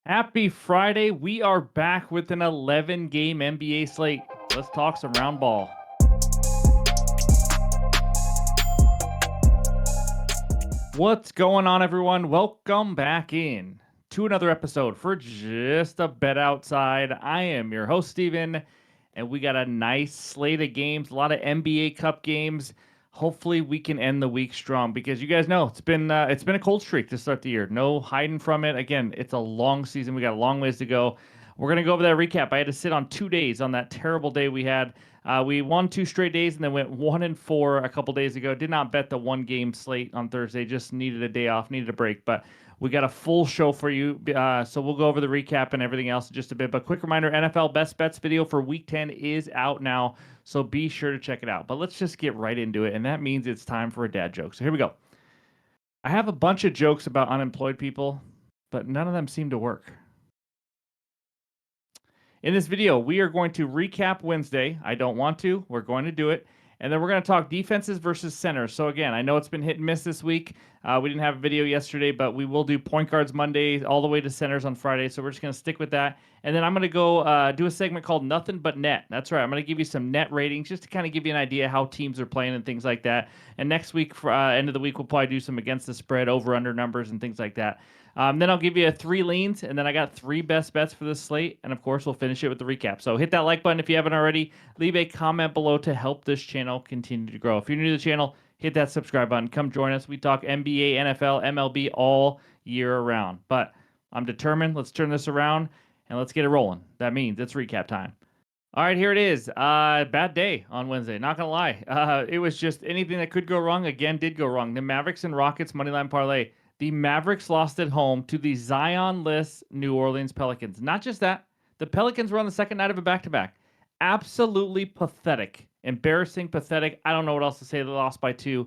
Happy Friday. We are back with an 11-game NBA slate. Let's talk some round ball. What's going on, everyone? Welcome back in to another episode for Just a Bet Outside. I am your host, Steven, and we got a nice slate of games, a lot of NBA Cup games. Hopefully, we can end the week strong because you guys know it's been a cold streak to start the year. No hiding from it. Again, it's a long season. We got a long ways to go. We're gonna go over that recap. I had to sit on 2 days on that terrible day we had. We won 2 straight days and then went 1-4 a couple days ago. Did not bet the 1-game slate on Thursday. Just needed a day off, needed a break. But we got a full show for you. So we'll go over the recap and everything else in just a bit. But quick reminder, NFL Best Bets video for Week 10 is out now. So be sure to check it out. But let's just get right into it. And that means it's time for a dad joke. So here we go. I have a bunch of jokes about unemployed people, but none of them seem to work. In this video, we are going to recap Wednesday. I don't want to. We're going to do it. And then we're going to talk defenses versus centers. So again, I know it's been hit and miss this week. We didn't have a video yesterday, but we will do point guards Monday all the way to centers on Friday. So we're just going to stick with that. And then I'm going to go do a segment called Nothing But Net. That's right. I'm going to give you some net ratings just to kind of give you an idea how teams are playing and things like that. And next week, for end of the week, we'll probably do some against the spread, over-under numbers and things like that. Then I'll give you 3 leans, and then I got 3 best bets for this slate, and of course, we'll finish it with the recap. So hit that like button if you haven't already. Leave a comment below to help this channel continue to grow. If you're new to the channel, hit that subscribe button. Come join us. We talk NBA, NFL, MLB all year around. But I'm determined. Let's turn this around, and let's get it rolling. That means it's recap time. All right, here it is. Bad day on Wednesday. Not going to lie. It was just anything that could go wrong, again, did go wrong. The Mavericks and Rockets moneyline parlay. The Mavericks lost at home to the Zion-less New Orleans Pelicans. Not just that, the Pelicans were on the second night of a back-to-back. Absolutely pathetic. Embarrassing, pathetic. I don't know what else to say. They lost by 2.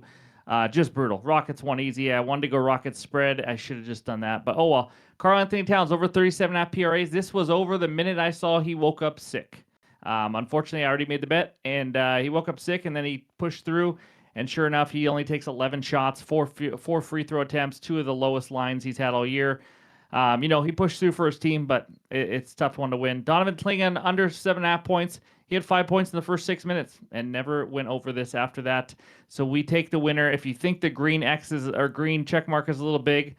Just brutal. Rockets won easy. I wanted to go Rockets spread. I should have just done that. But oh well. Karl-Anthony Towns over 37.5 PRAs. This was over the minute I saw he woke up sick. Unfortunately, I already made the bet, and he woke up sick, and then he pushed through. And sure enough, he only takes 11 shots, 4 free throw attempts, 2 of the lowest lines he's had all year. He pushed through for his team, but it's a tough one to win. Donovan Clingan under 7.5 points. He had 5 points in the first 6 minutes and never went over this after that. So we take the winner. If you think the green X's or green check mark is a little big,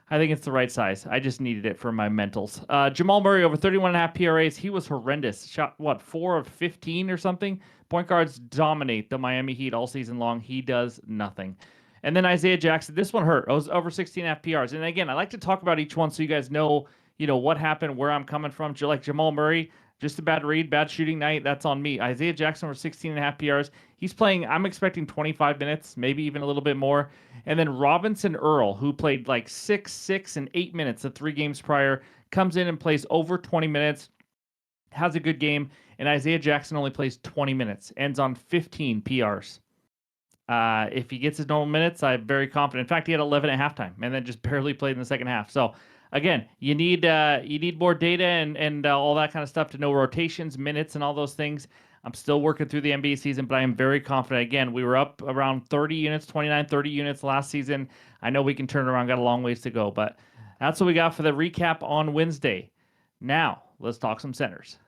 I think it's the right size. I just needed it for my mentals. Jamal Murray over 31.5 PRAs. He was horrendous. Shot, 4 of 15 or something? Point guards dominate the Miami Heat all season long. He does nothing. And then Isaiah Jackson. This one hurt. It was over 16.5 PRs. And again, I like to talk about each one so you guys know, what happened, where I'm coming from. Like Jamal Murray, just a bad read, bad shooting night. That's on me. Isaiah Jackson over 16.5 PRs. He's playing, I'm expecting 25 minutes, maybe even a little bit more. And then Robinson Earl, who played like 6, and 8 minutes the 3 games prior, comes in and plays over 20 minutes, has a good game. And Isaiah Jackson only plays 20 minutes, ends on 15 PRs. If he gets his normal minutes, I'm very confident. In fact, he had 11 at halftime, and then just barely played in the second half. So, again, you need more data and all that kind of stuff to know rotations, minutes, and all those things. I'm still working through the NBA season, but I am very confident. Again, we were up around 30 units, 29, 30 units last season. I know we can turn it around. Got a long ways to go, but that's what we got for the recap on Wednesday. Now, let's talk some centers.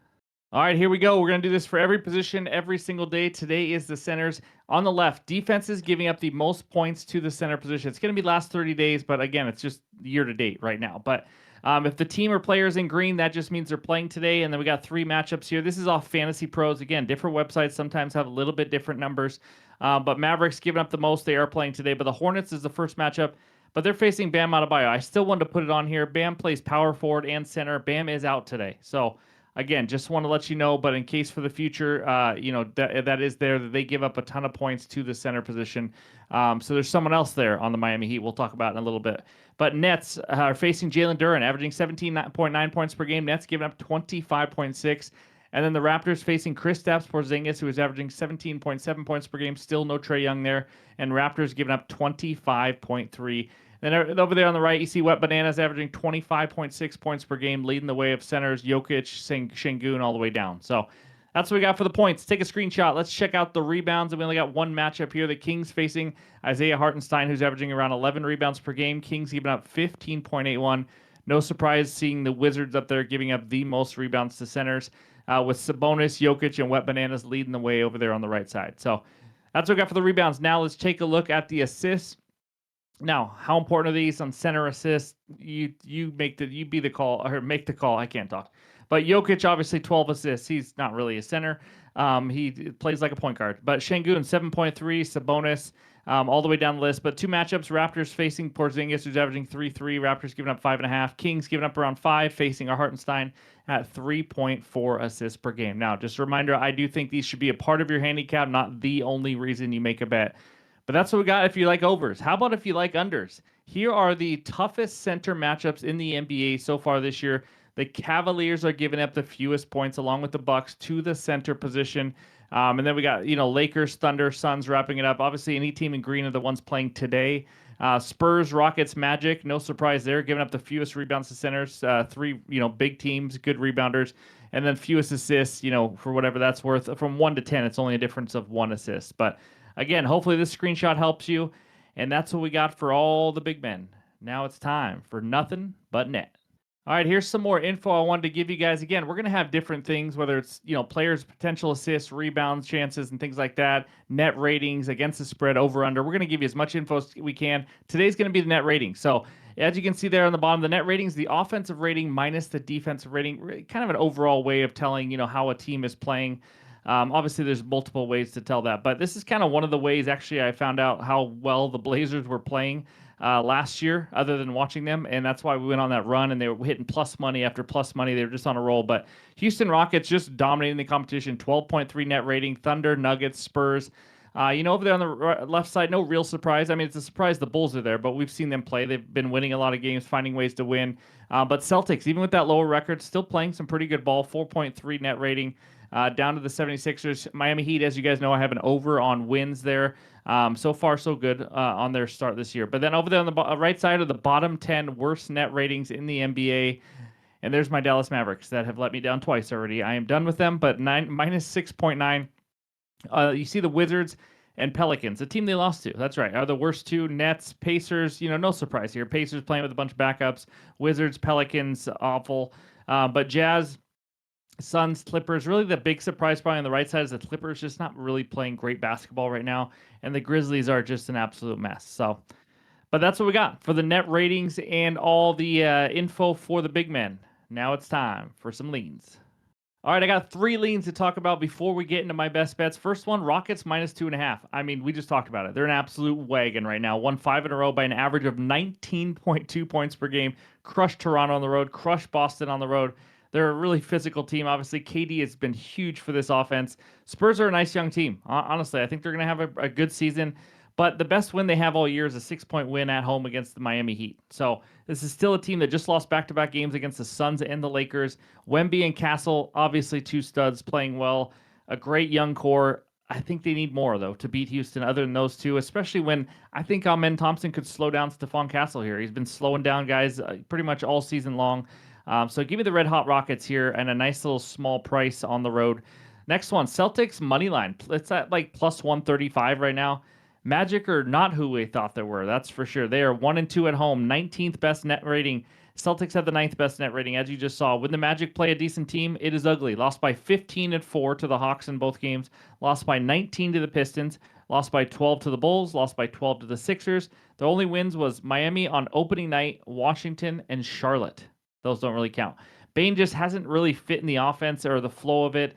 All right, here we go. We're going to do this for every position every single day. Today is the centers. On the left, defenses giving up the most points to the center position. It's going to be last 30 days, but again, it's just year to date right now. But if the team or players in green, that just means they're playing today. And then we got 3 matchups here. This is off Fantasy Pros. Again, different websites sometimes have a little bit different numbers. But Mavericks giving up the most. They are playing today. But the Hornets is the first matchup. But they're facing Bam Adebayo. I still wanted to put it on here. Bam plays power forward and center. Bam is out today. So, again, just want to let you know, but in case for the future, that is there, that they give up a ton of points to the center position. So there's someone else there on the Miami Heat we'll talk about in a little bit. But Nets are facing Jalen Duren, averaging 17.9 points per game. Nets giving up 25.6. And then the Raptors facing Kristaps Porzingis, who is averaging 17.7 points per game. Still no Trae Young there. And Raptors giving up 25.3. Then over there on the right, you see Wet Bananas averaging 25.6 points per game, leading the way of centers, Jokic, Şengün all the way down. So that's what we got for the points. Take a screenshot. Let's check out the rebounds. And we only got one matchup here. The Kings facing Isaiah Hartenstein, who's averaging around 11 rebounds per game. Kings giving up 15.81. No surprise seeing the Wizards up there giving up the most rebounds to centers, with Sabonis, Jokic, and Wet Bananas leading the way over there on the right side. So that's what we got for the rebounds. Now let's take a look at the assists. Now, how important are these on center assists? You be the call or make the call. I can't talk. But Jokic obviously 12 assists. He's not really a center. He plays like a point guard. But Şengün 7.3, Sabonis all the way down the list. But two matchups: Raptors facing Porzingis, who's averaging 3.3. Raptors giving up 5.5. Kings giving up around 5, facing our Hartenstein at 3.4 assists per game. Now, just a reminder, I do think these should be a part of your handicap, not the only reason you make a bet. But that's what we got if you like overs. How about if you like unders? Here are the toughest center matchups in the NBA so far this year. The Cavaliers are giving up the fewest points, along with the Bucks, to the center position. And then we got, Lakers, Thunder, Suns wrapping it up. Obviously, any team in green are the ones playing today. Spurs, Rockets, Magic. No surprise there, giving up the fewest rebounds to centers. Three, big teams, good rebounders. And then fewest assists, for whatever that's worth. From 1 to 10, it's only a difference of 1 assist. But again, hopefully this screenshot helps you. And that's what we got for all the big men. Now it's time for nothing but net. All right, here's some more info I wanted to give you guys. Again, we're going to have different things, whether it's, players' potential assists, rebounds, chances, and things like that, net ratings, against the spread, over, under. We're going to give you as much info as we can. Today's going to be the net rating. So as you can see there on the bottom, the net ratings, the offensive rating minus the defensive rating, kind of an overall way of telling, how a team is playing. Obviously, there's multiple ways to tell that, but this is kind of one of the ways, actually, I found out how well the Blazers were playing last year, other than watching them, and that's why we went on that run, and they were hitting plus money after plus money. They were just on a roll, but Houston Rockets just dominating the competition, 12.3 net rating. Thunder, Nuggets, Spurs. Over there on the left side, no real surprise. I mean, it's a surprise the Bulls are there, but we've seen them play. They've been winning a lot of games, finding ways to win. But Celtics, even with that lower record, still playing some pretty good ball, 4.3 net rating. Down to the 76ers. Miami Heat, as you guys know, I have an over on wins there. So far, so good on their start this year. But then over there on the right side of the bottom 10 worst net ratings in the NBA. And there's my Dallas Mavericks that have let me down twice already. I am done with them, but minus 6.9. You see the Wizards and Pelicans, the team they lost to. That's right, are the worst two. Nets, Pacers, no surprise here. Pacers playing with a bunch of backups. Wizards, Pelicans, awful. But Jazz, Suns, Clippers, really the big surprise probably on the right side is the Clippers just not really playing great basketball right now, and the Grizzlies are just an absolute mess. So, but that's what we got for the net ratings and all the info for the big men. Now it's time for some leans. All right, I got 3 leans to talk about before we get into my best bets. First one, Rockets minus 2.5. I mean, we just talked about it. They're an absolute wagon right now. Won 5 in a row by an average of 19.2 points per game. Crushed Toronto on the road. Crushed Boston on the road. They're a really physical team. Obviously, KD has been huge for this offense. Spurs are a nice young team. Honestly, I think they're going to have a good season. But the best win they have all year is a 6-point win at home against the Miami Heat. So this is still a team that just lost back-to-back games against the Suns and the Lakers. Wemby and Castle, obviously 2 studs playing well. A great young core. I think they need more, though, to beat Houston other than those two, especially when I think Amen Thompson could slow down Stephon Castle here. He's been slowing down guys pretty much all season long. So give me the Red Hot Rockets here and a nice little small price on the road. Next one, Celtics money line. It's at like plus 135 right now. Magic are not who we thought they were, that's for sure. They are 1-2 at home, 19th best net rating. Celtics have the 9th best net rating, as you just saw. When the Magic play a decent team, it is ugly. Lost by 15-4 to the Hawks in both games. Lost by 19 to the Pistons. Lost by 12 to the Bulls. Lost by 12 to the Sixers. The only wins was Miami on opening night, Washington, and Charlotte. Those don't really count. Bane just hasn't really fit in the offense or the flow of it.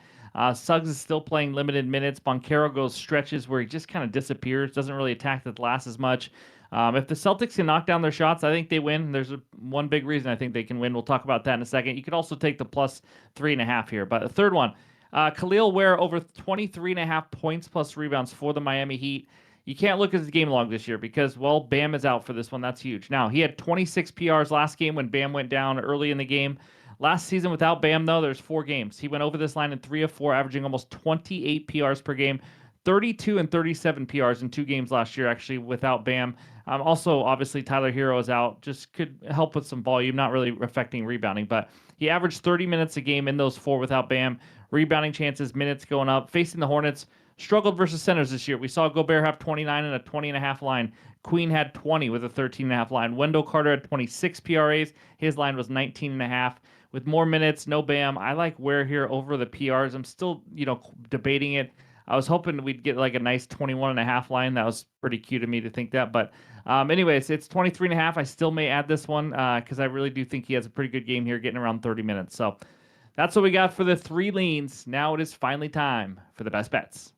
Suggs is still playing limited minutes. Banchero goes stretches where he just kind of disappears, doesn't really attack the glass as much. If the Celtics can knock down their shots, I think they win. There's one big reason I think they can win. We'll talk about that in a second. You could also take the plus 3.5 here. But the third one, Khalil Ware over 23.5 points plus rebounds for the Miami Heat. You can't look at his game log this year because, well, Bam is out for this one. That's huge. Now, he had 26 PRs last game when Bam went down early in the game. Last season without Bam, though, there's 4 games. He went over this line in 3 of 4, averaging almost 28 PRs per game. 32 and 37 PRs in 2 games last year, actually, without Bam. Also, obviously, Tyler Hero is out. Just could help with some volume, not really affecting rebounding. But he averaged 30 minutes a game in those 4 without Bam. Rebounding chances, minutes going up. Facing the Hornets, struggled versus centers this year. We saw Gobert have 29 and a 20.5 line. Queen had 20 with a 13.5 line. Wendell Carter had 26 PRAs. His line was 19.5. With more minutes, no Bam. I like Ware here over the PRs. I'm still, debating it. I was hoping we'd get like a nice 21.5 line. That was pretty cute of me to think that. But anyways, it's 23.5. I still may add this one because I really do think he has a pretty good game here, getting around 30 minutes. So that's what we got for the 3 leans. Now it is finally time for the best bets.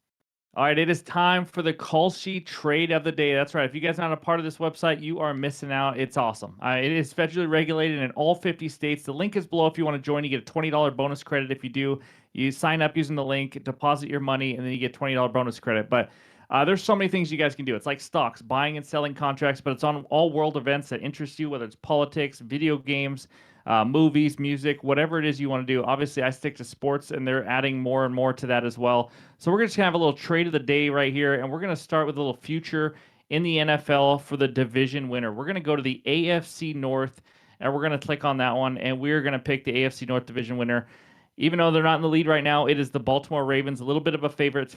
All right, it is time for the KALSHI trade of the day. That's right. If you guys are not a part of this website, you are missing out. It's awesome. It is federally regulated in all 50 states. The link is below if you want to join. You get a $20 bonus credit if you do. You sign up using the link, deposit your money, and then you get $20 bonus credit. But there's so many things you guys can do. It's like stocks, buying and selling contracts, but it's on all world events that interest you, whether it's politics, video games, movies, music, whatever it is you want to do. Obviously, I stick to sports, and they're adding more and more to that as well. So we're just going to have a little trade of the day right here, and we're going to start with a little future in the NFL for the division winner. We're going to go to the AFC North, and we're going to click on that one, and we're going to pick the AFC North division winner. Even though they're not in the lead right now, it is the Baltimore Ravens, a little bit of a favorite. It's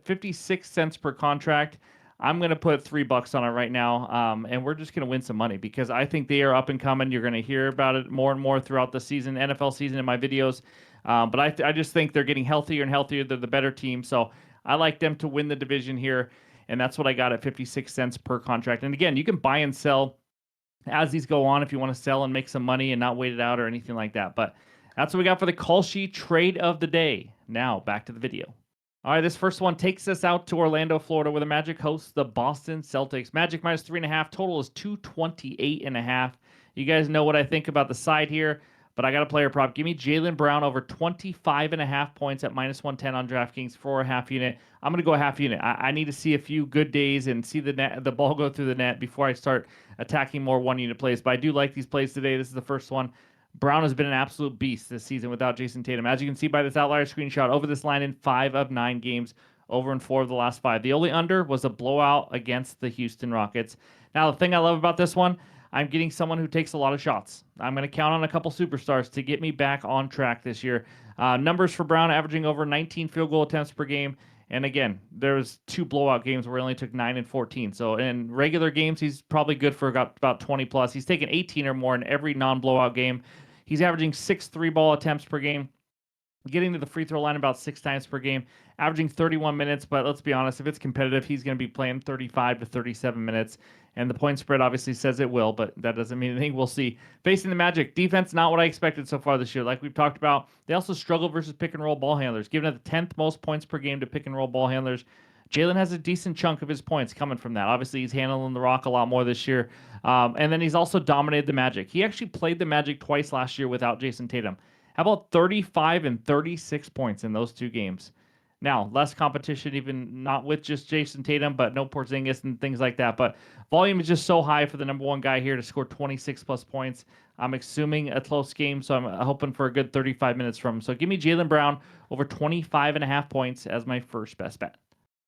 56 cents per contract. I'm going to put $3 on it right now, and we're just going to win some money because I think they are up and coming. You're going to hear about it more and more throughout the season, NFL season, in my videos. But I just think they're getting healthier and healthier. They're the better team, so I like them to win the division here, and that's what I got at 56 cents per contract. And again, you can buy and sell as these go on if you want to sell and make some money and not wait it out or anything like that. But that's what we got for the KALSHI trade of the day. Now, back to the video. All right, this first one takes us out to Orlando, Florida, where the Magic hosts the Boston Celtics. Magic minus 3.5. Total is 228.5. You guys know what I think about the side here, but I got a player prop. Give me Jaylen Brown over 25.5 points at minus 110 on DraftKings for a half unit. I'm going to go a half unit. I need to see a few good days and see the ball go through the net before I start attacking more one-unit plays. But I do like these plays today. This is the first one. Brown has been an absolute beast this season without Jason Tatum. As you can see by this outlier screenshot, over this line in 5 of 9 games, over in 4 of the last 5. The only under was a blowout against the Houston Rockets. Now, the thing I love about this one, I'm getting someone who takes a lot of shots. I'm going to count on a couple superstars to get me back on track this year. Numbers for Brown, averaging over 19 field goal attempts per game. And again, there's 2 blowout games where he only took 9 and 14. So in regular games, he's probably good for about 20 plus. He's taken 18 or more in every non-blowout game. He's averaging 6 3-ball attempts per game, getting to the free throw line about 6 times per game, averaging 31 minutes. But let's be honest, if it's competitive, he's going to be playing 35 to 37 minutes. And the point spread obviously says it will, but that doesn't mean anything. We'll see. Facing the Magic, defense, not what I expected so far this year. Like we've talked about, they also struggle versus pick-and-roll ball handlers, giving it the 10th most points per game to pick-and-roll ball handlers. Jaylen has a decent chunk of his points coming from that. Obviously, he's handling the rock a lot more this year. And then he's also dominated the Magic. He actually played the Magic twice last year without Jason Tatum. How about 35 and 36 points in those 2 games? Now, less competition, even not with just Jason Tatum, but no Porzingis and things like that. But volume is just so high for the number 1 guy here to score 26-plus points. I'm assuming a close game, so I'm hoping for a good 35 minutes from him. So give me Jaylen Brown over 25.5 points as my first best bet.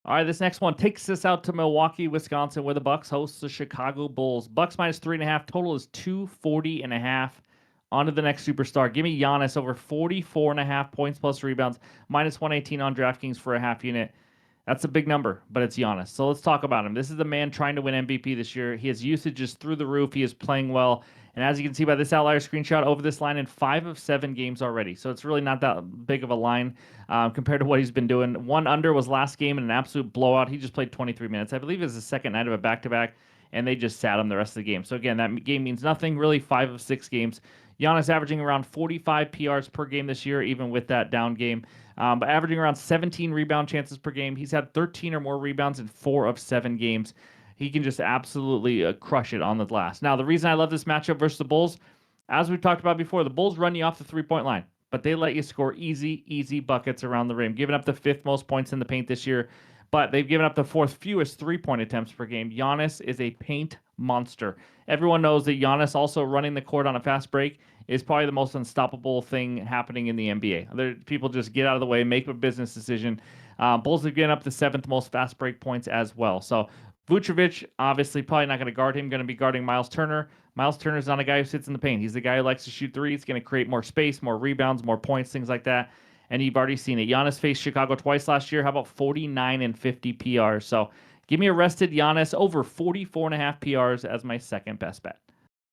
All right, this next one takes us out to Milwaukee, Wisconsin, where the Bucks host the Chicago Bulls. Bucks minus 3.5. Total is 240.5. On to the next superstar. Give me Giannis over 44.5 points plus rebounds, minus 118 on DraftKings for a half unit. That's a big number, but it's Giannis. So let's talk about him. This is the man trying to win MVP this year. His usage is through the roof. He is playing well. And as you can see by this outlier screenshot, over this line in 5 of 7 games already. So it's really not that big of a line compared to what he's been doing. 1 under was last game in an absolute blowout. He just played 23 minutes. I believe it was the second night of a back-to-back, and they just sat him the rest of the game. So again, that game means nothing. Really, 5 of 6 games. Giannis averaging around 45 PRs per game this year, even with that down game. But averaging around 17 rebound chances per game. He's had 13 or more rebounds in 4 of 7 games. He can just absolutely crush it on the glass. Now, the reason I love this matchup versus the Bulls, as we've talked about before, the Bulls run you off the 3-point line, but they let you score easy buckets around the rim, giving up the 5th most points in the paint this year, but they've given up the 4th fewest 3-point attempts per game. Giannis is a paint monster. Everyone knows that Giannis also running the court on a fast break is probably the most unstoppable thing happening in the NBA. People just get out of the way, make a business decision. Bulls have given up the 7th most fast break points as well. So Vucevic, obviously, probably not going to guard him, going to be guarding Miles Turner. Miles Turner's not a guy who sits in the paint. He's the guy who likes to shoot threes. He's going to create more space, more rebounds, more points, things like that. and you've already seen it. Giannis faced Chicago twice last year. How about 49 and 50 PRs? So give me a rested Giannis over 44.5 PRs as my second best bet.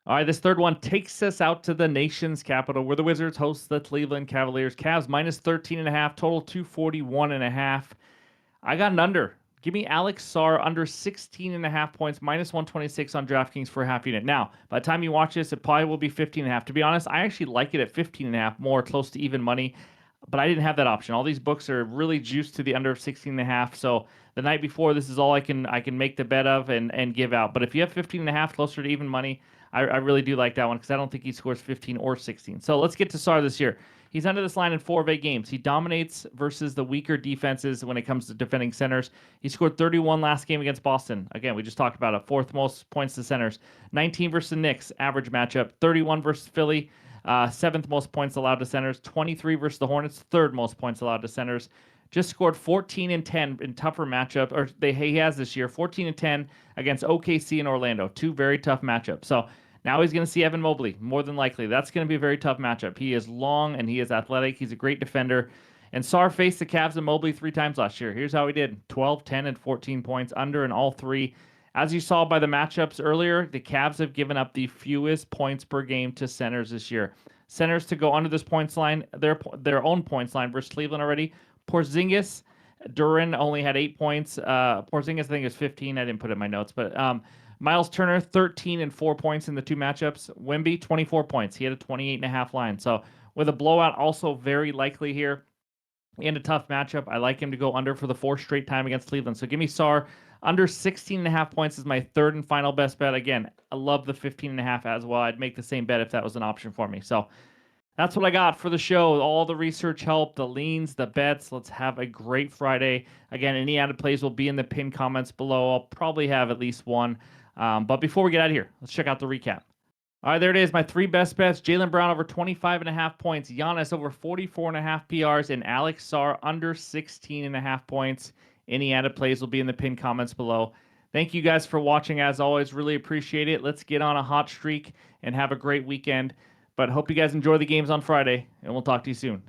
All right, this third one takes us out to the nation's capital, where the Wizards host the Cleveland Cavaliers. Cavs minus 13.5, total 241.5. I got an under. Give me Alex Sarr under 16.5 points, minus 126 on DraftKings for a half unit. Now, by the time you watch this, it probably will be 15.5. To be honest, I actually like it at 15.5, more close to even money, but I didn't have that option. All these books are really juiced to the under 16.5. So the night before, this is all I can make the bet of and give out. But if you have 15.5 closer to even money, I really do like that one because I don't think he scores 15 or 16. So let's get to Sarr this year. He's under this line in 4 of 8 games. He dominates versus the weaker defenses when it comes to defending centers. He scored 31 last game against Boston. Again, we just talked about it. 4th most points to centers. 19 versus the Knicks, average matchup. 31 versus Philly, 7th most points allowed to centers. 23 versus the Hornets, 3rd most points allowed to centers. Just scored 14 and 10 in tougher matchup, or he has this year 14 and 10 against OKC and Orlando. 2 very tough matchups. So now he's going to see Evan Mobley, more than likely. That's going to be a very tough matchup. He is long and he is athletic. He's a great defender. And Sarr faced the Cavs and Mobley 3 times last year. Here's how he did: 12, 10, and 14 points under in all 3. As you saw by the matchups earlier, the Cavs have given up the fewest points per game to centers this year. Centers to go under this points line, their own points line versus Cleveland already. Porzingis, Duran only had 8 points. Porzingis, I think, is 15. I didn't put it in my notes, but Miles Turner, 13 and 4 points in the 2 matchups. Wemby, 24 points. He had a 28.5 line. So with a blowout also very likely here in a tough matchup, I like him to go under for the 4th straight time against Cleveland. So give me Sarr under 16.5 points is my 3rd and final best bet. Again, I love the 15.5 as well. I'd make the same bet if that was an option for me. So that's what I got for the show. All the research help, the leans, the bets. Let's have a great Friday. Again, any added plays will be in the pinned comments below. I'll probably have at least one. But before we get out of here, let's check out the recap. All right, there it is. My 3 best bets: Jaylen Brown over 25.5 points, Giannis over 44.5 PRs, and Alex Sarr under 16.5 points. Any added plays will be in the pinned comments below. Thank you guys for watching. As always, really appreciate it. Let's get on a hot streak and have a great weekend. But hope you guys enjoy the games on Friday, and we'll talk to you soon.